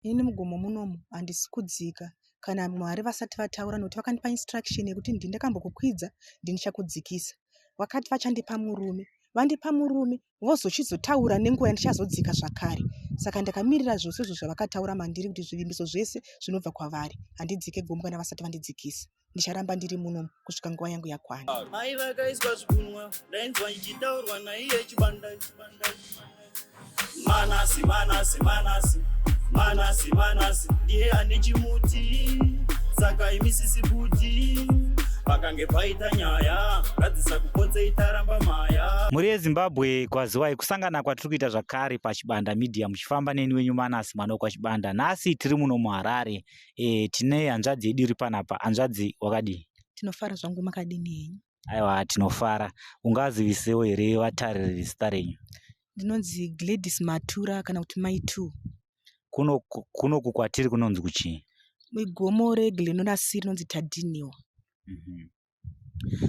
ini mugomo munomu handisi kudzika kana Mwari vasati vataura, nokuti vakandipa instruction yekuti ndakambokukwidza ndichakudzikisa. Vakati vachandipa murume, vandipa murume vozochizotaura nenguva yandichazodzika zvakare. Saka ndakamirira zvose izvo zvavakataura mandiri kuti zvivimbiso zvese zvinobva kwavari, handidzike gomo kana vasati vandidzikisa. Ndicharamba ndiri munomu kusvika nguva yangu yakwana. Mai vakaiswa zvigunwa, ndainzwa ichitaurwa naiye chibanda. Manass ndiye ane chimuti, saka imisisi kuti pakange paita nyaya ngadzisa kupotse itaramba maya. Muri yeZimbabwe kwaziwai kusangana kwatiri kuita zvakare pachibanda media muchifamba neni wenyu Manass mwana wachibanda. Nhasi tiri muno muHarare, tine hanzvadzi yedu iri panapa. Hanzvadzi wakadii? Tinofara zvangu, makadini henyu? Aiwa, tinofara. Ungazivisewo here vatariri zita renyu? Ndinonzi Gladys Matura kana kuti Mai 2. Kunoku kwatiri kunonzi kuchii? Mugomo reGlenorasiri rinonzi Tadiniwa.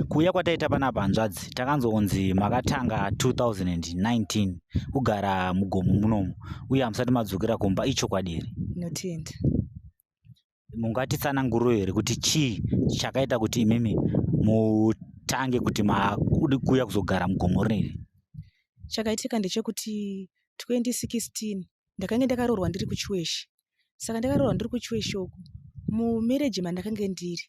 Kuuya kwataita panapa hanzvadzi, takanzonzi makatanga 2019 kugara mugomo munomu uye hamusati madzokera kumba, ichokwadi here? Ndinotenda. Mungatitsanangurire here kuti chii chakaita kuti imimi mutange kuti kuuya kuzogara mugomo rineri? Chakaitika ndechekuti 2016 ndakange ndakaroorwa ndiri kuChiweshi. Saka ndakaroorwa ndiri kuChiweshi uku, mumereji mandakange ndiri,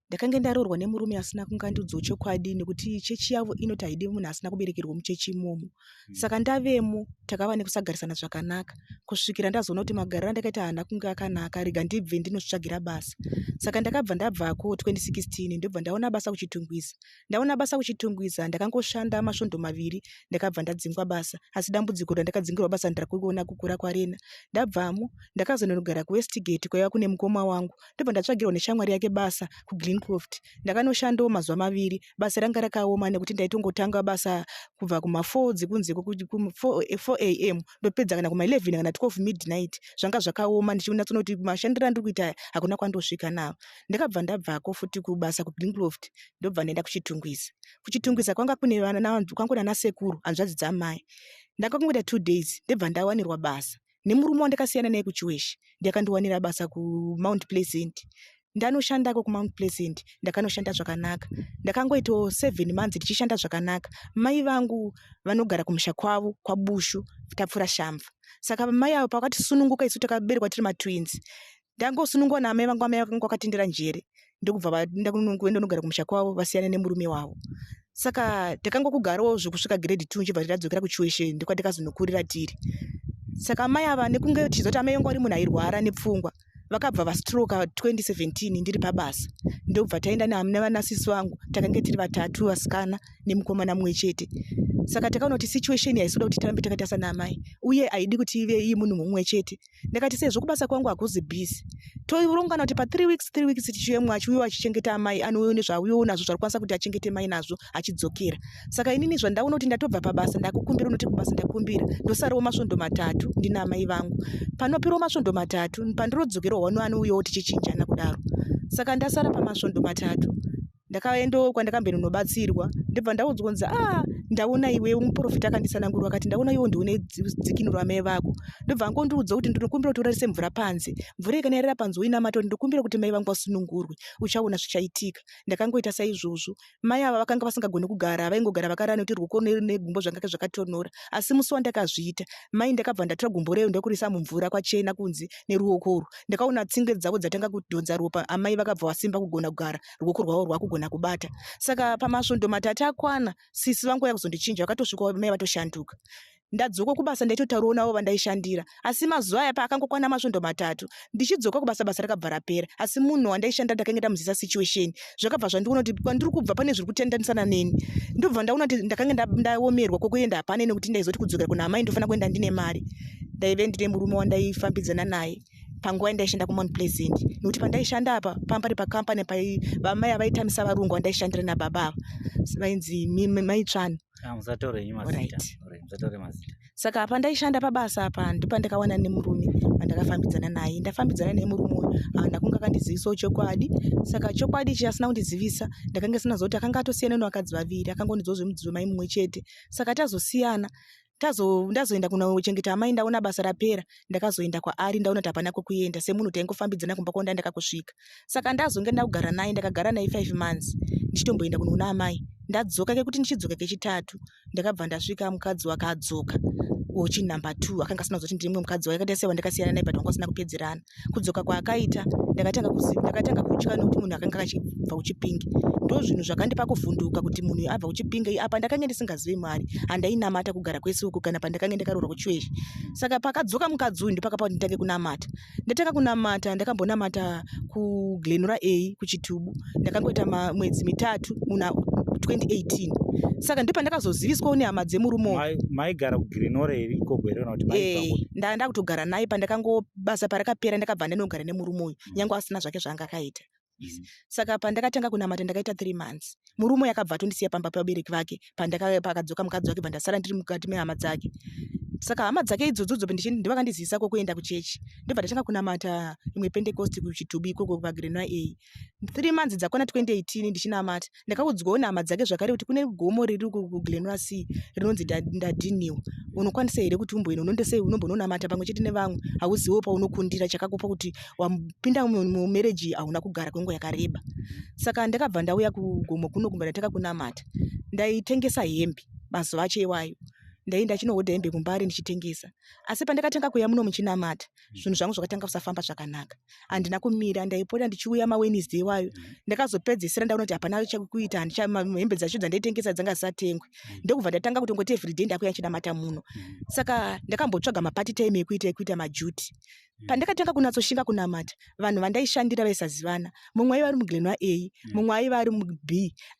ndakange ndaroorwa nemurume asina kungandiudza chokwadi, nekuti chechi yavo inoti haidi munhu asina kuberekerwa muchechi imomo. Saka ndavemo takava nekusagarisana zvakanaka kusvikira ndazoona kuti magariro andakaita haana kunge akanaka, rega ndibve ndinotsvagira basa. Saka ndabvako 2016 ndobva ndaona basa kuchitungwiza. Ndaona basa kuchitungwiza, ndakangoshanda masvondo 2 ndakabva ndadzingwa basa, asi dambudziko randakadzingirwa basa ndirakuona kukura kwarena. Ndabvamo ndakazonogara kuWestgate kwaiva kune mukoma wangu, ndobva ndatsvagirwa neshamwari yake basa kuGreencroft. Ndakanoshandawo mazuva 2, basa ranga rakaoma nekuti ndaitongotanga basa kubva kuma4 dzekunze 4 am ndopedza kana kuma11 kana 12 midnight. Zvanga zvakaoma, ndichinatsona kuti mashandiro andiri kuita hakuna kwandosvika nawo. Ndabvako futi kubasa kuGreencroft, ndobva ndaenda kuchitungwiza. Kuchitungwiza kwanga kune kwangu nanasekuru, hanzvadzi dzamai. Ndakangoita 2 days ndobva ndawanirwa basa nemurume wandakasiyana naye kuChiweshi. Ndakandowanira basa kuMount Pleasant. Ndanoshandako kuMount Pleasant, ndakanoshanda zvakanaka. Ndakangoitawo 7 months ndichishanda zvakanaka. Mai vangu vanogara kumusha kwavo kwaBushu, tapfura shamva. Saka mai avo pakatisununguka isu takaberekwa tiri matwins. Ndangosunungwa namai vangu, amai vangu vakatendera njere, ndokubva ndonogara kumusha kwavo vasiyana nemurume wavo. Saka takangokugarawo zvokusvika grade 2 nchibva tadzokera kuChiweshi, ndikazondokurira tiri. Saka mai ava nekunge chizoti amai vangu ari munhu airwara nepfungwa, vakabva vastroka 2017 ndiri pabasa. Ndobva taenda nevanasisi vangu, takange tiri 3 vasikana nemukomana mumwe chete. Saka takaona kuti situation haisoda kuti tirambe takaita sanamai, uye haidi kuti ive ii munhu mumwe chete. Ndakati sezvo kubasa kwangu hakuzi busy, tourongana kuti pa 3 weeks tichiyemwa achiuyiwa achichengeta amai, anouyo nezvauyo nazvo zvarikwanisa kuti achengete mai nazvo achidzokera. Saka inini zvandaona kuti ndatobva pabasa ndakukumbira, unoti kubasa ndakumbira, ndosarawo masvondo 3 ndina amai vangu. Panopirawo masvondo 3 pandirodzokerawo wano anouyawo tichichinjana kudaro. Saka ndasara pamasvondo 3 ndakaendawo kwandakambenobatsirwa, ndobva ndaudzwa kunzi ndaona iwe muprofita akandisanangurwa akati ndaona iwe ndione dzikinuro amai vako. Ndobva angondiudza kuti ndinokumbira kuti urarise mvura panze, mvura ikanayerera panze uinamata kuti ndinokumbira kuti mai vangu vasunungurwe, uchaona zvichaitika. Ndakangoita saizvozvo. Mai ava vakanga vasingagoni kugara, vaingogara vakarara nekuti ruoko negumbo zvanga zvakatonhora, asi musi wandakazviita mai ndakabva ndatora gumbo reyo ndokurisa mumvura kwachena kunze neruokoro. Ndakaona tsinge dzavo dzatanga kudhonza ropa, amai vakabva vasimba kugona kugara, ruoko rwavo rwakugona kubata. Saka pamasvondo 3 akwana, sisi vangu yakuzondichinja, vakatosvikawo mai vatoshanduka. Ndadzoka kubasa ndaitotaurawo navo vandaishandira, asi mazuva aya paakangokwana masvondo 3 ndichidzoka kubasa, basa rakabva rapera, asi munhu wandaishanda ndakange ndamuziza situation. Zvakabva zvandiona kuti kwandiri kubva pane zviri kutendanisana neni. Ndobva ndaona kuti ndakange ndaomerwa kwokuenda hapana, nekuti ndaizoti kudzokera kuna amai ndofana kuenda ndine mari. Ndaive ndine murume wandaifambidzana naye panguva yandaishanda kuMount Pleasant, nekuti pandaishanda apa pambari pakampani vamai avaitamisa varungu vandaishandira nababa vainzi Mai Tsvano. Saka apa ndaishanda pabasa apa ndopandakawana nemurume pandakafambidzana naye. Ndafambidzana nemurume ndakunga akandizivisawo chokwadi. Saka chokwadi ichi asina kundizivisa, ndakange sina zoti akanga atosiyana nevakadzi 2, akangondiudza zvemudzimai mumwe chete. Saka tazosiyana ndazoenda kunochengeta amai ndaona basa rapera ndakazoenda kwaari ndaona kuti hapana kwekuenda semunhu taingofambidzana kumba kwao ndakakusvika. Saka ndazonge ndakugara naye ndakagara naye 5 months ndichitomboenda kunoona amai. Ndadzoka kekuti ndichidzoka kechitatu ndakabva ndasvika mukadzi wake adzoka wochi number 2 akanga asina kuzoti ndiri mumwe mukadzi wake akaita sewandakasiyana naye but wanga usina kupedzerana. Kudzoka kwaakaita ndakatanga kutya nokuti munhu akanga achibva kuchipingi. Ndo zvinhu zvakandipa kuvhunduka kuti munhu abva kuchipingi apa ndakanga ndisingazivi Mwari andainamata kugara kwese uku kana pandakanga ndakaroorwa kuchiweshi. Saka pakadzoka mukadzi uyu ndopakapa kuti nditange kunamata. Ndatanga kunamata ndakambonamata kuGlenora A kuchitubu ndakangoita mwedzi 3 muna 2018. Saka ndipo ndakazoziviswawo nehama dzemurumo. Maigara kuGlenora iri ikoko ere kana kuti maibva? Ndanda kutogara naye pandakangobasa parakapera ndakabva ndanogara nemurume uyu nyangwe asina zvake zvaanga akaita. Saka pandakatanga kunamata ndakaita 3 months. Murume yakabva atondisiya pamba pevabereki vake pakadzoka mukadzi wake pandasara ndiri mukati mehama dzake. Saka hama dzake idzodzo ndivakandizivisa kuenda kuchechi. Ndobva ndatanga kunamata imwe Pentecost kuchitubu ikoko paGlenora A. 3 months dzakona 2018 ndichinamata ndakaudzwawo nehama dzake zvakare kuti kune gomo riri kuGlenora C rinonzi ndadhiniwa. Unokwanisa here kuti umboenda unombononamata pamwe chete nevamwe hauziwo paunokundira chakakupa kuti wapinda mumereji hauna kugara kwenguva yakareba. Saka ndakabva ndauya kugomo kuno kumba ndatanga kunamata. Ndaitengesa hembe mazuva acho iwayo. Ndaenda chinohodha hembe kumbari ndichitengesa. Asi pandakatanga kuya muno muchinamata zvinhu zvangu zvakatanga kusafamba zvakanaka. Handina kumira ndaipota ndichiuya maWednesday iwayo. Ndakazopedzisira ndaona kuti hapana chakuita hembe dzacho dzandaitengesa dzanga dzisatengwe. Ndokubva ndatanga kutongoti everyday ndakuya ndichinamata muno. Saka ndakambotsvaga mapart time ekuita majuti. Pandakatanga kunatsoshinga kunamata vanhu vandaishandira vaisazivana. Mumwe aiva ari muGlenora A, mumwe aiva ari muB,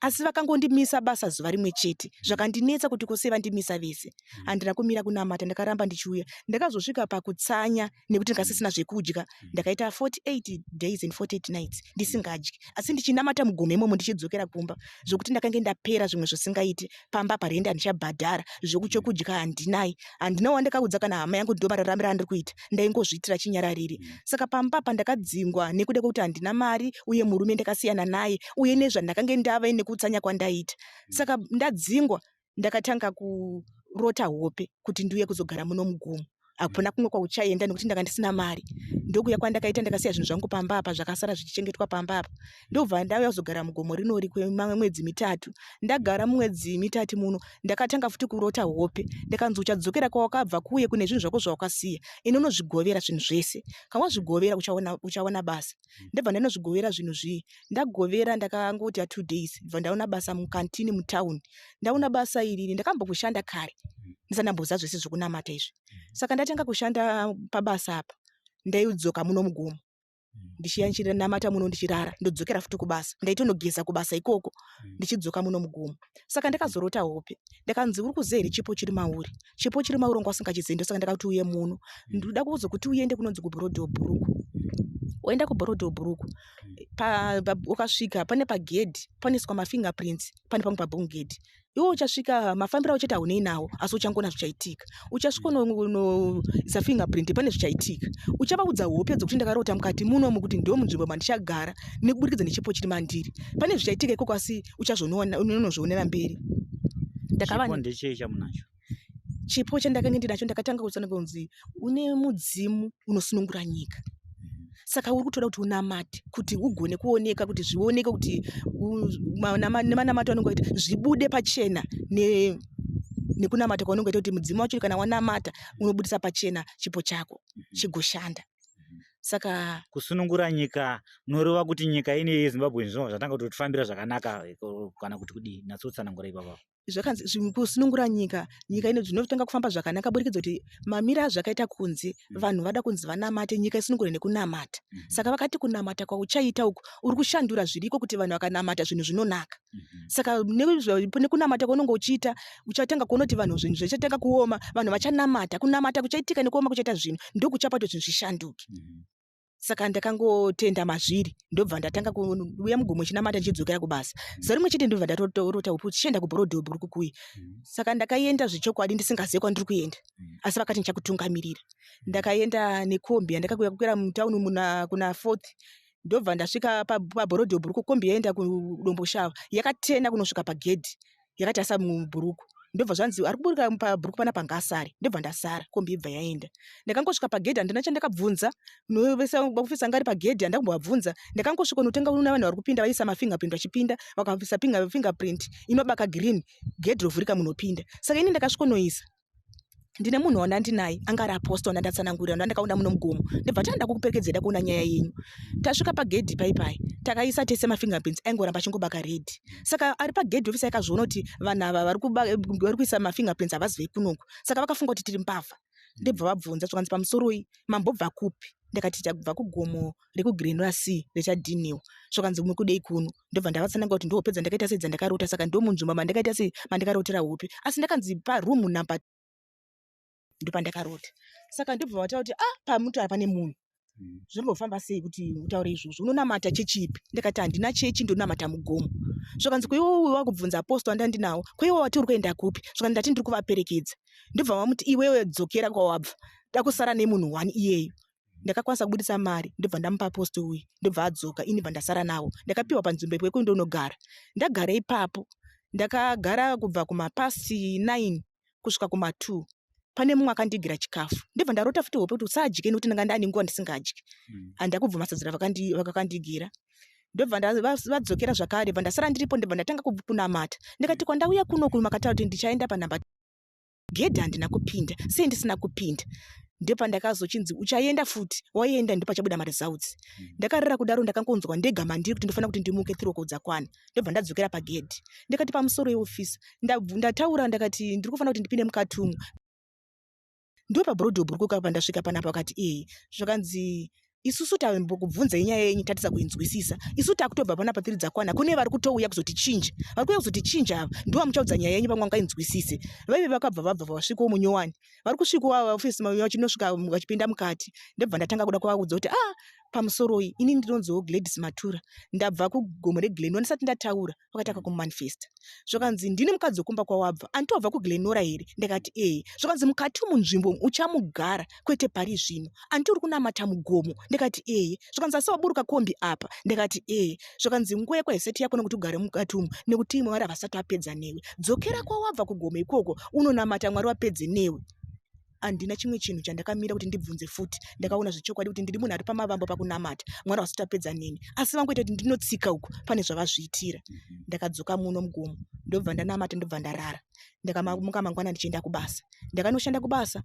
asi vakangondimisa basa zuva rimwe chete. Zvakandinetsa kuti kose vandimisa vese. Handina kumira kunamata ndakaramba ndichiuya. Ndakazosvika pakutsanya nekuti ndakasisina zvekudya. Ndakaita 48 days and 48 nights ndisingadyi. Asi ndichinamata mugomo imomo ndichidzokera kumba. Zvokuti ndakanga ndapera zvimwe zvisingaiti. Pamba parenda ndichabhadhara. Zvekuchokudya handinayi. Handina wandakaudza kana hama yangu ndomararamirira andiri kuita. Ndaingozviitira chinyararire. Saka pamba pandakadzingwa nekuda kwekuti handina mari uye murume ndakasiyana naye uye nezvandakanga ndava nekutsanya kwandaita. Saka ndadzingwa ndakatanga kurota hope kuti ndiuye kuzogara muno mugomo. Hapana kumwe kwauchaenda nekuti ndanga ndisina mari. Ndokuya kwandakaita ndakasiya zvinhu zvangu pamba apa zvakasara zvichengetwa pamba apa. Ndobva ndauya kuzogara mugomo rinori kwemwedzi 3. Ndagara mwedzi 3 muno ndakatanga futi kurota hope. Ndakanzi uchadzokera kwawakabva kuye kune zvinhu zvako zvawakasiya. Ino unozvigovera zvinhu zvese. Kana wazvigovera uchaona basa. Ndobva ndanozvigovera zvinhu zviyi. Ndagovera ndakangoti 2 days. Bva ndaona basa mukantini mutown. Ndaona basa iri ndakambokushanda kare. Ndisandamboza zvese zvokunamata izvi. Saka ndatanga kushanda pabasa apa. Ndaidzoka muno mugomo. Ndichiyanchira namata muno ndichirara. Ndodzokera futi kubasa. Ndaitonogeza kubasa ikoko. Ndichidzoka muno mugomo. Saka ndakazorota hope. Ndakanzi uri kuzeeri chipo chiri mauri. Chipo chiri mauri ngwasingachizendo saka ndakati uye muno. Ndoda kuzokuti uende kunonzi kuBroadway. Oenda kuBroadway. Ukasvika pane pagedhi paniswa mafingerprints pane pamwe pabhongedhi. Iwo uchasvika mafambiro auchiti haunei nawo asi uchangoona zvichaitika. Uchasvika unoisa fingerprint pane zvichaitika. Uchavaudza hope dzokuti ndakarota mukati munomu kuti ndo munzvimbo mandichagara nekuburikidza nechipo chiri mandiri. Pane zvichaitika ikoko asi unozvionera mberi. Chipo ndechei chamunacho? Chipo chandakanga ndinacho ndakatanga kutsana kunzi une mudzimu unosunungura nyika. Saka uri kutoda kuti unamate kuti ugone kuoneka kuti zvioneke kuti nemanamato anongoita zvibude pachena nekunamata kwaunongoita kuti mudzimu wacho kana wanamata unobudisa pachena chipo chako chigoshanda. Saka kusunungura nyika noreva kuti nyika ine yeZimbabwe zvino zvatanga kutifambira zvakanaka kana kuti kudii natsotsanangura ipapa. Zvakanzi kusunungura nyika ino zvinotanga kufamba zvakanaka burikidza kuti mamira zvakaita kunze vanhu vada kunzi vanamate nyika isunungure nekunamata. Saka vakati kunamata kwauchaita uku uri kushandura zviriko kuti vanhu vakanamata zvinhu zvinonaka. Saka nekunamata kwaunenge uchiita uchatanga kuona kuti vanhu zvinhu zvichatanga kuoma vanhu vachanamata kunamata kuchaitika nekuoma kuchaita zvinhu ndokuchapa kuti zvinhu zvishanduke. Saka ndakangotenda mazviri ndobva ndatanga kuuya mugomo chinamata ndichidzokera kubasa. Zuva rimwe chete ndobva ndatorota kuti tichienda kuBroadway kukuya. Saka ndakaenda zvechokwadi ndisingazivi kwandiri kuenda. Asi vakati ndichakutungamirira. Ndakaenda nekombi ndakakwira mutauni kuna 4th. Ndobva ndasvika paBroadway kombi yaenda kudombo shava. Yakatenda kunosvika pagedhi. Yakati asa muBhuruku. ndobva zvanzi ari kuburika pabhuruku panapa ngasare, ndobva ndasara, kombi ibva yaenda. Ndakangosvika pagedhi handina chandakabvunza, ofisa anga ari pagedhi handakumbovabvunza. Ndakangosvika notenga una vanhu vari kupinda vaisa mafingerprint vachipinda, vakabvisa fingerprint inobaka green, gedhi rovhurika munopinda. Saka ini ndakasvikonoisa. Ndine munhu wandandinaye anga ari apostle wandandatsanangurira wandandakaunda muno mugomo. Ndibva tanda kukuperekedza da kuona nyaya yenyu. Tasvika pagedhi paipai, takaisa tese mafingerprints aingoramba achingobaka red. Saka ari pagedhi ofisa yakazviona kuti vanhu ava vari kuisa mafingerprints havazivei kunoku. Saka vakafunga kuti tiri mbavha. Ndibva vabvunza zvakanzi pamusoroi mambobva kupi? Ndakati tabva kugomo rekuGreen Sea rechadhiniwa. Zvakanzi mukudei kuno. Ndobva ndavatsananga kuti ndopedza ndakaita sedza ndakarota, saka ndo munzvimbo mandakaita semandakarotera hope. Asi ndakanzi parumu namba ndopandakarota. Saka ndobva vataura kuti pamuti apa pane munhu. Zvimbofamba sei kuti utaure izvozvo? Unonamata chechi ipi? Ndakati handina chechi, ndonamata mugomo. Zvakanzi kwaiwo wakubvunza apostle wandandinawo, kwaiwo wati uri kuenda kupi? Zvakanzi ndati ndiri kuvaperekedza. Ndobva vamuti iwewe dzokera kwawabva, takusara nemunhu 1 iyeyo. Ndakakwanisa kubudisa mari, ndobva ndamupa apostle uyu, ndobva adzoka, ini bva ndasara nawo. Ndakapiwa panzvimbo yekuti ndonogara. Ndagara ipapo, ndakagara kubva kumapasi 9 kusvika kuma2. Pane mumwe akandigira chikafu. Ndibva ndarota futi hope kuti usadye nokuti ndanga ndane nguva ndisingadyi. Handakubva masadzira vakakandigira. Ndobva vadzokera zvakare, bva ndasara ndiripo, ndibva ndatanga kunamata. Ndikati kwandauya kunoku makataura kuti ndichaenda panhamba gedhi handina kupinda, sei ndisina kupinda. Ndopa ndakazochinzi uchaenda futi, waenda ndipo pachabuda maresults. Ndakarira kudaro ndakangonzwa ndega mandiri kuti ndofana kuti ndimuke 3 o'clock dzakwana. Ndobva ndadzokera pagedhi. Ndikati pamusoro yeofisi, ndataura ndakati ndiri kufana kuti ndipinde mukati umu. Ndopa brodhobhuruku kapa ndasvika panapa vakati zvakanzi isusu tambokubvunza inyaya yenyu tatisa kuinzwisisa. Isu takutobva panapa 3 dzakwana, kune vari kutouya kuzotichinja. Vari kuuya kuzotichinja ava ndiwo muchaudza nyaya yenyu pamwe ngainzwisise. Vaive vakabva vasvikawo munyowani. Vari kusvikawo ofisi vachinosvika vachipinda mukati. Ndobva ndatanga kuda kuvaudza kuti pamusoroi ini ndinonziwo Gladys Matura, ndabva kugomo reGlenora ndisati ndataura, vakataka kumanifesta. Zvakanzi ndini mukadzi wokumba kwawabva, anditobva kuGlenora here? Ndakati zvakanzi mukati munzvimbo uchamugara kwete pari zvino, andi uri kunamata mugomo? Ndakati zvakanzi asi waburuka kombi apa? Ndakati zvakanzi nguva yako haisati yako nokuti ugare mukati umu, nekuti Mwari havasati vapedza newe. Dzokera kwawabva kugomo ikoko unonamata Mwari wapedze newe. Handina chimwe chinhu chandakamira kuti ndibvunze futi. Ndakaona zvechokwadi kuti ndiri munhu ari pamavambo pakunamata, Mwari wasati apedza neni. Asi vangoita kuti ndinotsika uku pane zvavazviitira. Ndakadzoka muno mugomo, ndobva ndanamata, ndobva ndarara. Ndakamuka mangwana ndichienda kubasa. Ndakanoshanda kubasa,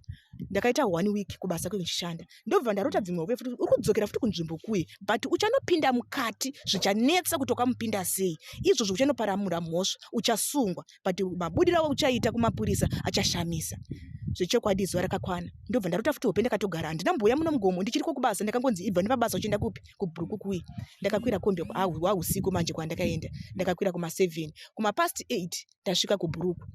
ndakaita 1 week kubasa kwekuchishanda. Ndobva ndarota dzimwe hope futi uri kudzokera futi kunzvimbo kuye, but uchanopinda mukati zvichanetsa kutoka mupinda sei. Izvozvo uchanoparamura mhosva, uchasungwa, but mabudiro uchaita kumapurisa achashamisa. Zvechokwadi zuva rakakwana. Ndobva ndarota futi hope ndakatogara. Handinambouya muno mugomo ndichiriko kubasa, ndakangonzi ibva nepabasa uchienda kupi? Kubhuruku kuyi. Ndakakwira kombi usiku manje kwandakaenda. Ndakakwira kuma7 kumapast 8 ndasvika kubhuruku.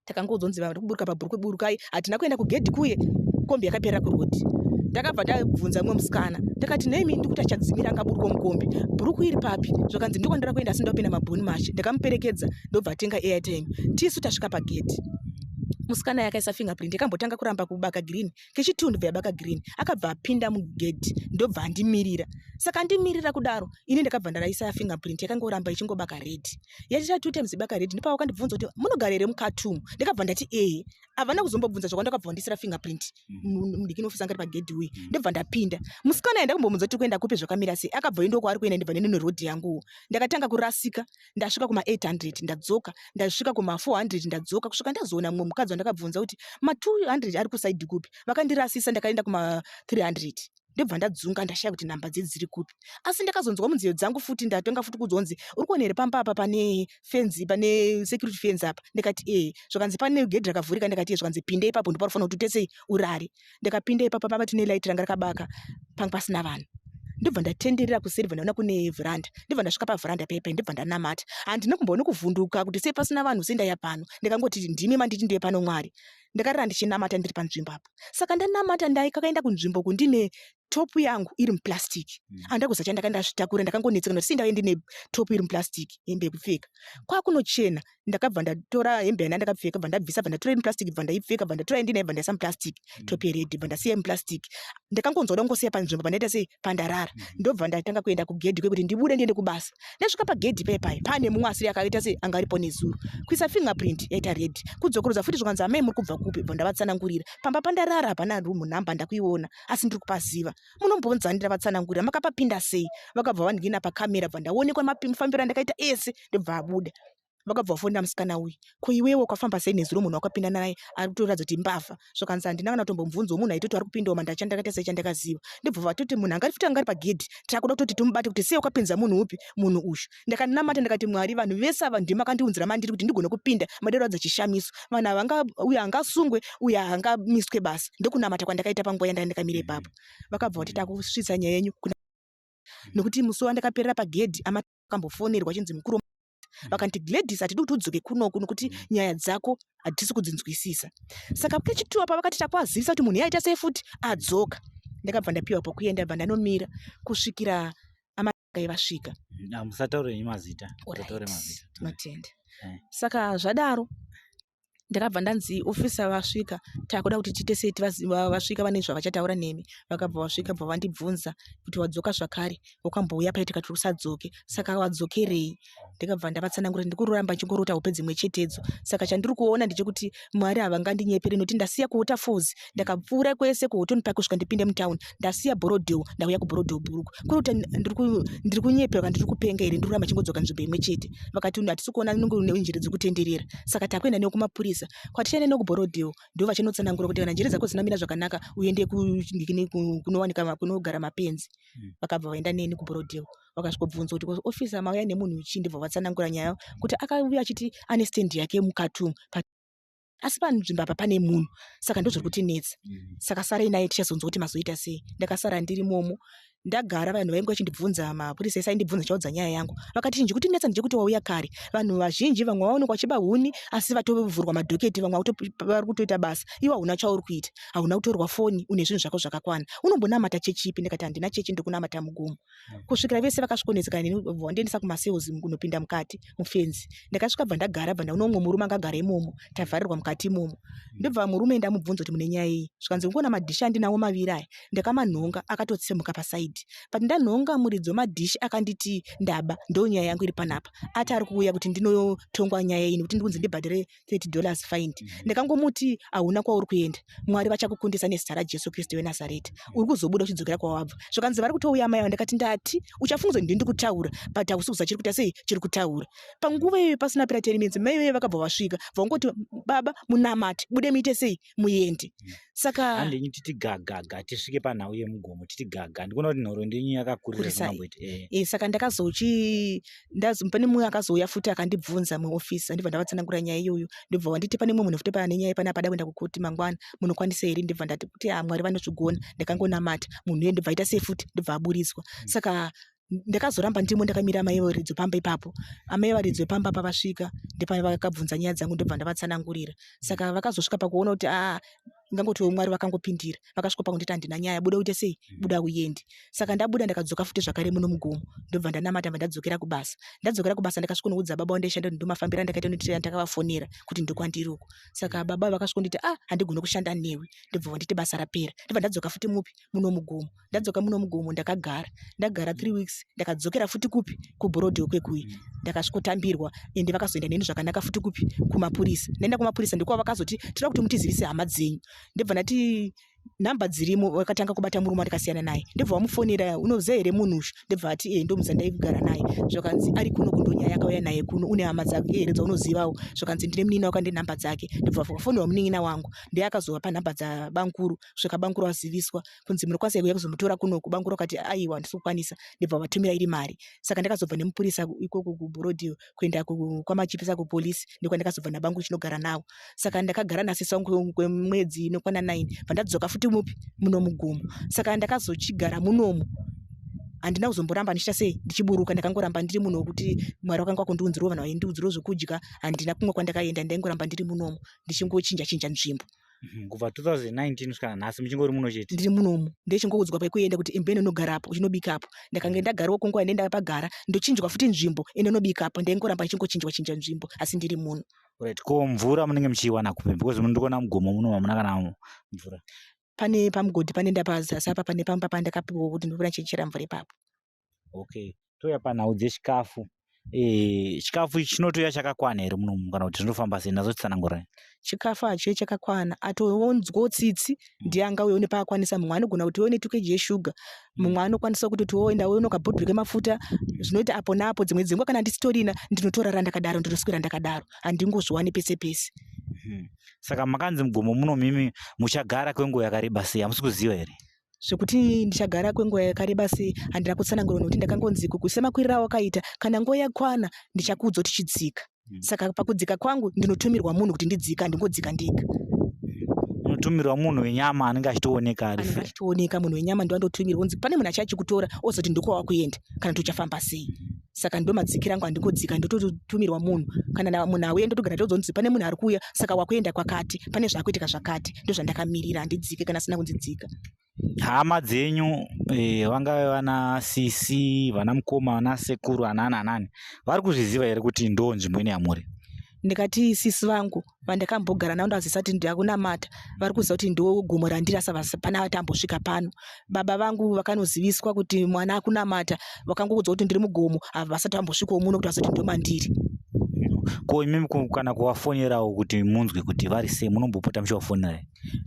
Takangonzonzi vari kuburuka pabhuruku burukai, hatina kuenda kugedhi kuye, kombi yakapera kurodhi. Ndakabva ndabvunza mumwe musikana, ndakati nemi ndikuti achadzimira angaburuka mukombi, bhuruku iri papi? Zvakanzi ndiko ndira kuenda asi ndopinda mabhoni mashe. Ndakamuperekedza ndobva atenga airtime. Tisu tasvika pagedhi. Musikana yakaisa fingerprint yakambotanga kuramba kubaka green, kechitunhu ndobva yabaka green, akabva apinda mugedhi, ndobva andimirira. Saka ndimirira kudaro, ini ndakabva ndaraisa fingerprint yakangoramba ichingobaka red. Yachiita 2 times ibaka red, ndipo wakandibvunza kuti munogara here mukati umu? Ndakabva ndati havana kuzombobvunza zvakandakabva ndisira fingerprint mudikini ofisa angari pagedhi uyu. Ndobva ndapinda. Musikana yandakumbomudza kuti kuenda kupi zvakamira sei, akabva indoko ari kuenda, ndibva nene rodhi yanguwo. Ndakatanga kurasika, ndasvika kuma 800 ndadzoka, ndasvika kuma 400 ndadzoka, kusvika ndazoona mumwe mukadzi wandakabvunza kuti ma200 ari kusaidhi kupi. Vakandirasisa ndakaenda kuma 300. Ndobva ndadzunga ndashaya kuti namba dziri kupi. Asi ndakazonzwa munziyo dzangu futi ndatonga futi kuzonzi uri kuona here pamba apa pane fence, pane security fence apa? Ndakati zvakanzi pane gedhi rakavhurika. Ndakati zvakanzi pinda ipapo ndipo panofanira kuti utese urare. Ndakapinda ipapo pamba tine light ranga rakabaka, panga pasina vanhu. Ndobva ndatenderera kuseri, bva ndaona kune vheranda. Ndobva ndasvika pavheranda paipai, ndobva ndanamata. Handina kumboona kuvhunduka kuti sei pasina vanhu sendaya pano. Ndakangoti ndimi manditi ndiye pano Mwari. Ndakarira ndichinamata ndiri panzvimbo apo. Saka ndanamata kakaenda kunzvimbo kundine topu yangu iri muplastic. Handina kuziva chandakanga ndazvitakura, ndakangonetseka kuti sindaende netopu iri muplastic, hembe yekupfeka. Kwakunochena, ndakabva ndatora hembe yana ndakapfeka, bva ndabvisa, bva ndatora iri muplastic, bva ndaipfeka, bva ndatora yandinayo, bva ndaisa muplastic, topu yeredhi, bva ndasiya muplastic. Ndakangonzwa kuda kungosiya panzvimbo pandaita sei pandarara. Ndobva ndatanga kuenda kugedhi kwekuti ndibude ndiende kubasa. Ndasvika pagedhi paya pane mumwe asiri akaita sei anga aripo nezuro. Kuisa fingerprint yaita red. Kudzokorodza futi zvikanzi amai muri kubva kupi, bva ndavatsanangurira. Pamba pandarara hapana room number ndakuiona, asi ndiri kupaziva. Munombonzani ndavatsanangurira, makapapinda sei? Vakabva vandina pakamera, bva ndaonekwa mafambiro andakaita ese, ndobva abuda. Vakabva vafonera musikana uyu, ko iwewe wakafamba sei nezuro munhu wakapinda naye ari kutoratidza kuti mbavha. Zvakanzi handina kana kutombomubvunzawo munhu aitoti ari kupindawo mandachandakaita sei chandakaziva. Ndobva vatoti munhu angarifuti angari pagedhi, taakuda kutoti tumubate kuti sei wakapinza munhu upi, munhu uyu. Ndakanamata ndakati Mwari, vanhu vese ava ndimi makandiunzira mandiri kuti ndigone kupinda maderodza chishamiso. Vanhu ava uyu angasungwe, uyu angamiswe basa. Ndokunamata kwandakaita panguva yandanga ndakamira ipapo. Vakabva vati takusvitsa nyaya yenyu nokuti musi wandakaperera pagedhi amakambofonerwa chinzi mukuru vakanti Gladys hatidi kuti udzoke kunoku nokuti nyaya dzako hatisi kudzinzwisisa. Saka kechituwa pavakati takwazivisa kuti munhu yaita sei futi adzoka. Ndakabva ndapiwa pokuenda, bva ndanomira kusvikira amai vasvika. Musataure mazita. Matenda. Saka zvadaro ndakabva ndanzi ofisa vasvika, takuda kuti tiite sei vasvika vane zvavachataura nemi. Vakabva vasvika, bva vandibvunza kuti wadzoka zvakare, wakambouya paitika kuti usadzoke, saka wadzokerei? Ndikabva ndavatsanangura ndikuramba chingorota hope dzimwe chetedzo. Saka chandiri kuona ndechekuti Mwari havangandinyepere noti ndasiya kuota Fozi, ndakapfuura kwese kuHoughton Park kusvika ndipinde mutown, ndasiya Borodeo ndauya kuBorodeo Buruku. Kuri kuti ndiri kunyeperwa, ndiri kupenga here, ndiri kuramba chingodzoka nzvimbo imwe chete. Vakati hatisi kuona njira dzekutenderera, saka takuenda newe kumapurisa. Kwatichaenda nekuBorodeo ndo vachinotsanangura kuti kana njira dzako dzinamira zvakanaka uende kunowanika kunogara mapenzi. Vakabva vaenda neni kuBorodeo. Vakasvikobvunza kuti ofisa mauya nemunhu uchi, ndibva vatsanangura nyaya kuti akauya achiti ane stendi yake mukatumu, asi panzvimbo apa pane munhu, saka ndozviri kutinetsa. Saka sarai naye tichazonzwa kuti mazoita sei. Ndakasara ndiri momo, ndagara. Vanhu vainge vachindibvunza, mapurisa ese aindibvunza chaudza nyaya yangu. Vakati chinji kutinetsa ndechekuti wauya kare. Vanhu vazhinji vamwe vaonekwa vachiba huni, asi vatovhurwa madhoketi, vamwe vari kutoita basa. Iwe hauna chauri kuita, hauna kutorwa foni, une zvinhu zvako zvakakwana. Unombonamata chechipi? Ndikati handina chechi, ndokunamata mugomo. Kusvikira vese vakasvikonetseka neni, vandiendesa kumasales kunopinda mukati mufenzi. Ndakasvika bva ndagara, bva ndaona umwe murume angagara imomo, tavharirwa mukati imomo. Ndobva murume ndamubvunza kuti mune nyaya iyi. Zvikanzi ngona madhishi andinawo maviri aya. Ndakamanhonga, akatotsemuka pasaidhi. Pati ndanhonga muridzi wemadhishi akanditi ndaba, ndo nyaya yangu iri panapa. Ati ari kuuya kuti ndinotongwa nyaya iyi kuti ndikunzi ndibhadhare $30 fine. Ndakangomuti hauna kwauri kuenda, Mwari vachakukundisa nezita raJesu Kristu weNazareta. Uri kuzobuda uchidzokera kwawabva. Zvakanzi vari kutouya mai. Ndakati ndati uchafunga kuti ndiri kutaura, but hausi kuziva chiri kuita sei chiri kutaura. Panguva iyoyo pasina pera 10 minutes mai vakabva vasvika, vangoti baba munamate, bude muite sei muende. Saka handenyu titi gaga tisvike panhau yemugomo, titi gaga. Ndikuona kuti nhoro ndenyu yakakurisa. Saka pane mumwe akazouya futi akandibvunza muofisa, ndibva ndavatsanangura nyaya iyoyo. Ndibva wanditi pane mumwe munhu futi pane nyaya panapa dakuenda kukoti mangwana, munokwanisa here? Ndibva ndati kuti Mwari vanozvigona. Ndakangonamata munhu uye ndibva aita sei futi, ndibva aburiswa. Saka ndakazoramba ndimo ndakamira amai varidzo pamba ipapo. Amai varidzo pamba pavasvika ndipane vakabvunza nyaya dzangu, ndibva ndavatsanangurira. Saka vakazosvika pakuona kuti ngangoti Mwari vakangopindira. Vakasvika pakunditi handina nyaya, buda uite sei, buda uende. Saka ndabuda ndakadzoka futi zvakare muno mugomo, ndobva ndanamata, bva ndadzokera kubasa. Ndadzokera kubasa ndakasvika noudza baba wandaishanda kuti ndomafambira ndakaita noti ndakavafonera kuti ndokwandiruko. Saka baba vakasvikonditi handigoni kushanda newe. Ndobva wanditi basa rapera. Ndobva ndadzoka futi mupi muno mugomo. Ndadzoka muno mugomo ndakagara 3 weeks. Ndakadzokera futi kupi kuBorodeo kwekuyi. Ndakasvikotambirwa ende vakazoenda neni zvakanaka futi kupi kumapurisa. Ndaenda kumapurisa ndiko vakazoti tinoda kuti mutizivise hama dzenyu. Ndibva ndati namba dzirimo, wakatanga kubata murume ndikasiyana naye. Ndibva wamufonera, unoziva here munhu uyu? Ndibva ati ndo muzandaigara naye. Zvakanzi ari kuno kundonya yakauya naye kuno, une hama dzake here dzaunozivawo? Zvakanzi ndine munin'ina wake namba dzake. Ndibva vakafonera munin'ina wangu, ndiye akazovapa namba dzabankuru. Svika bankuru waziviswa kunzi munokwanisa kuuya kuzomutora kuno. Bankuru akati aiwa handisi kukwanisa. Ndibva vatumira iri mari. Saka ndakazobva nemupurisa ikoko kuBorodeo kuenda kwamachipisa kupolisi, ndiko ndakazobva nabankuru chinogara nawo. Saka ndakagara nasisa kwemwedzi inokwana 9. Vandadzoka futi mupi muno mugomo. Saka ndakazochigara munomu, handina kuzomboramba ndichita sei ndichiburuka. Ndakangoramba ndiri muno kuti Mwari wakanga kundiunzirawo vanhu vaindiunzirawo zvokudya. Handina kumwe kwandakaenda, ndaingoramba ndiri munomu ndichingochinja nzvimbo. Kubva 2019 kusvika nhasi muchingori muno chete. Ndiri munomu ndechingokudzwa pekuenda kuti imbene unogarapo uchinobikapo. Ndakanga ndagarawo kwenguva inenda pagara ndochinjwa futi nzvimbo ine nobikapo ndaingoramba ichingochinjwa nzvimbo asi ndiri muno. Right. Ko mvura munenge muchiiwana kupi? Because munondikuona mugomo muno mamuna kana mvura. Pane pamugodhi panenda pazasi apa pane pamba pandakapiwa kuti ndopona chichera mvura ipapo. Okay. Touya panhau dzechikafu. Chikafu chinotoya chakakwana here muno kana kuti zvinofamba sei? Nazotsanangurai. Chikafu hachiwe chakakwana atonzwo tsitsi ndiye angauye nepaakwanisa. Mumwe anogona kuti one 2 kg yeshuga, mumwe anokwanisa kuti toenda one kabhodhoro kemafuta. Zvinoita apo napo dzimwe dzenguva kana ndisitorina ndinotorara ndakadaro ndotoswera ndakadaro handingozviwani pese pese. Saka makanzi mugomo muno mimi muchagara kwenguva yakareba sei? Hamusi kuziva here? Zvekuti ndichagara kwenguva yakareba sei handina kutsanangura nokuti ndakangonzi kusemakwirira wakaita kana nguva yakwana ndichakuudza kuti chidzika. Saka pakudzika kwangu ndinotumirwa munhu kuti ndidzika, handingodzika ndega. Unotumirwa munhu wenyama anenge achitooneka ari? Anenge achitooneka munhu wenyama ndo andotumirwa kunzi pane munhu achachikutora ozoti ndikowa kuenda kana kuti uchafamba sei. Saka ndo madzikira angu handingodzika ndototumirwa munhu. Kana munhu auya ndotogara tozonzi pane munhu ari kuuya saka wakuenda kwakati pane zvakuitika zvakati ndozvandakamirira handidzike kana sina kunzidzika. Hama dzenyu vangave vana sisi, vana mukoma, vana sekuru, ana anani vari kuzviziva here kuti ndo nzvimbo ine yamuri? Ndikati sisi vangu vandakambogara navo ndavazisa kuti ndakunamata vari kuziva kuti ndo gomo randirasa pana tambosvika pano. Baba vangu vakanoziviswa kuti mwana akunamata vakangokudzwa kuti ndiri mugomo vasati vambosvikawo muno kuti vasati ndo mandiri. Ko imimi kana kuvafonerawo kuti munzwe kuti vari sei munombopota muchivafonera?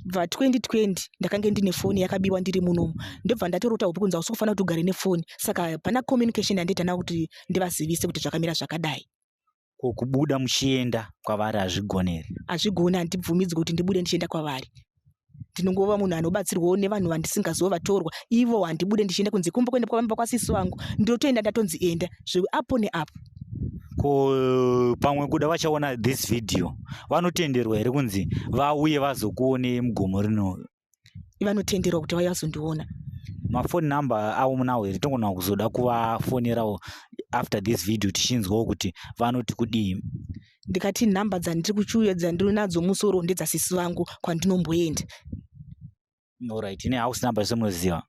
Bva 2020 ndakange ndine foni yakabiwa ndiri munomu ndobva ndatorota upi kunzi hausi kufanira kuti ugare nefoni. Saka pana communication yandiita nawo kuti ndivazivise kuti zvakamira zvakadai. Ko kubuda muchienda kwavari hazvigoneri? Hazvigoni, handibvumidzwi kuti ndibude ndichienda kwavari. Ndinongova munhu anobatsirwawo nevanhu vandisingazova vatorwa ivo handibude ndichienda kunzi kumba kuenda kwavamba kwasisi vangu ndotoenda ndatonzi enda apo neapo. Ko pamwe kuda vachaona this video vanotenderwa here kunzi vauye vazokuone mugomo rino? Vanotenderwa kuti vauye vazondiona. Mafoni namba avo munawo here? Tongona kuzoda kuvafonerawo after this video tichinzwawo kuti vanoti kudii. Ndikati nhamba dzandiri kuchuya dzandiri nadzo musoro ndedzasisi vangu kwandinomboenda. Alright, ine house number semunoziva?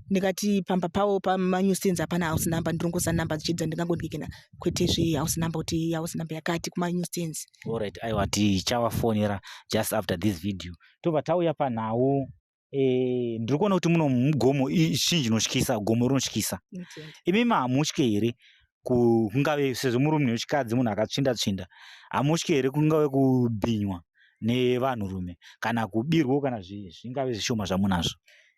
Ndikati pamba pavo pamanyusenzi hapana house number, ndirongosa namba dzichidza ndingangondikena kwete house number kuti house number yakati kumanyusenzi. Alright, aiwa tichavafonera just after this video. Tobva tauya panhau ndiri kuona kuti muno mugomo zhinji notyisa, gomo rinotyisa. Imimi hamutye here kungave sezvo muri munhu wechikadzi munhu akatsvinda hamutye here kungave kubhinywa nevanhurume kana kubirwawo kana zvingave zvishoma zvamunazvo?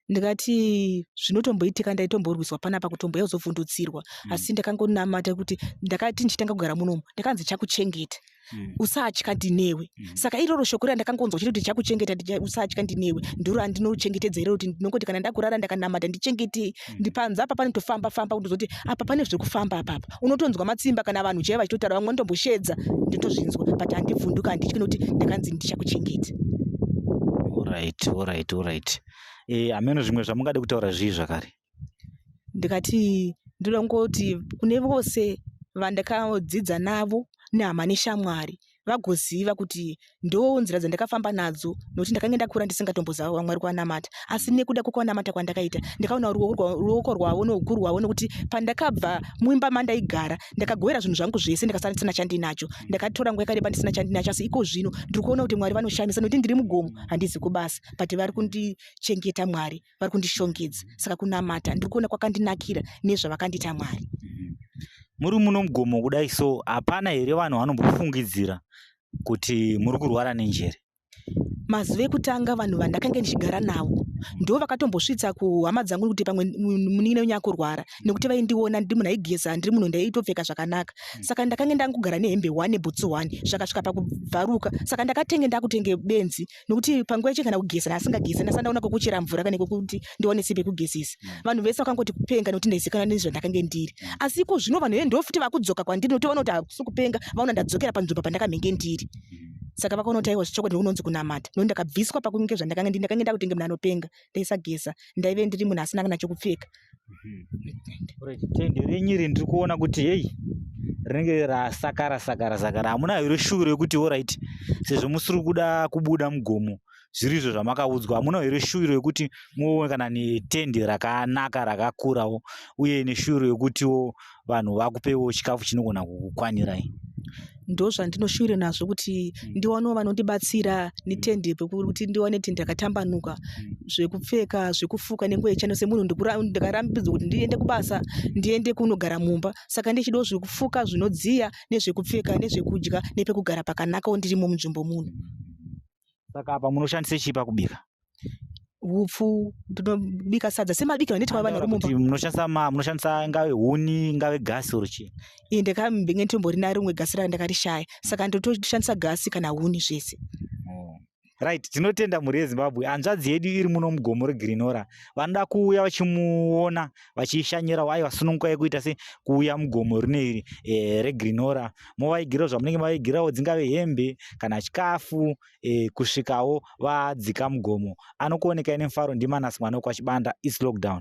Ndikati zvinotomboitika ndaitomborwiswa panapa kutomboya kuzovhundutsirwa asi ndakangonamata kuti ndakati ndichitanga kugara munomu ndakanzi chakuchengeta usatya ndinewe. Saka iroro shoko randakangonzwa chiri kuti chakuchengeta usatya ndinewe ndiro andinochengetedza iro kuti ndinongoti kana ndakurara ndakanamata ndichengetei ndipanze apa panotofamba kundozoti apa pane zvekufamba apapa unotonzwa matsimba kana vanhu chaiva vachitotaura vamwe vanotomboshedza nditozvinzwa but handibvunduka handityi nokuti ndakanzi ndichakuchengeta. Alright. Hameno zvimwe zvamungade kutaura zvii zvakare? Ndikati ndoda ngoti kune vose vandakadzidza navo nehama neshamwari vagoziva kuti ndo nzira dzandakafamba nadzo nokuti ndakange ndakura ndisingatomboziva vamwari kwanamata asi nekuda kwekwanamata kwandakaita ndakaona ruoko rwavo neukuru hwavo nokuti pandakabva muimba mandaigara ndakagovera zvinhu zvangu zvese ndikasaritsina chandinacho ndakatora nguva yakareba ndisina chandinacho asi iko zvino ndiri kuona kuti mwari vanoshamisa nokuti ndiri mugomo handizi kubasa but vari kundichengeta mwari vari kundishongedza saka kunamata ndiri kuona kwakandinakira nezvavakandiita mwari. Muri muno mugomo kudai so hapana here vanhu vanombofungidzira kuti muri kurwara nenjere? Mazuva ekutanga vanhu vandakange ndichigara navo ndo vakatombosvitsa kuhama dzangu kuti pamwe munine unyakurwara nekuti vaindiona ndiri munhu aigeza ndiri munhu ndaitopfeka zvakanaka saka ndakange ndangogara nehembe 1 nebhutsu 1 zvakasvika pakubvaruka saka ndakatenge ndakutenge benzi nokuti panguva yeche kana kugeza asingagezi ndasandaona kwekuchera mvura kana kwekuti ndione simbe kugezesa vanhu vese vakangoti kupenga nokuti ndaizikanwa nezvandakange ndiri asi iko zvino vanhu ndo futi vakudzoka kwandiri nokuti vaona kuti hakusi kupenga vaona ndadzokera panzvimbo pandakamhenge ndiri saka vakaona kuti aiwa zvichokwadi unonzi kunamata nokuti ndakabviswa pakunge zvandakange ndiri ndakange ndakutenge munhu anopenga ndaisageza ndaive ndiri munhu asina kana chokupfeka. Tende renyiri ndiri kuona kuti hei rinenge rasakara hamuna here shuro yekuti alright sezvo musiri kuda kubuda mugomo zvirizvo zvamakaudzwa. Hamuna here shuviro yekuti muone kana netende rakanaka rakakurawo uye neshuviro yekutiwo vanhu vakupewo chikafu chinogona kukwanirai? Ndo zvandinoshuwira nazvo kuti ndiwanewo vanondibatsira netende pekuti ndiwane tende rakatambanuka, zvekupfeka, zvekufuka nenguva yechando. Semunhu ndikarambidzwa kuti ndiende kubasa, ndiende kunogara mumba, saka ndichidawo zvekufuka zvinodziya nezvekupfeka nezvekudya nepekugara pakanakawo ndirimo munzvimbo muno. Saka apa munoshandise chii pakubika? Hupfu, ndinobika sadza semabikiro anditwa vanhu vari mumba. Munoshandisa ngave huni, ngave gasi oro chii? Ndakambenge nditomborina rimwe gasi ndakarishaya, saka ndotoshandisa gasi kana huni zvese. Right, tinotenda mhuri yeZimbabwe. Hanzvadzi yedu iri muno mugomo reGreenora vanoda kuuya vachimuona vachishanyirawo, aiwa sununguka yekuita se kuuya mugomo rine reGreenora, movaigirawo zvamunenge mavaigirawo, dzingave hembe kana chikafu, kusvikawo vadzika mugomo. Anokuonekai nemufaro, ndiManass mwana wachibanda. It's lockdown.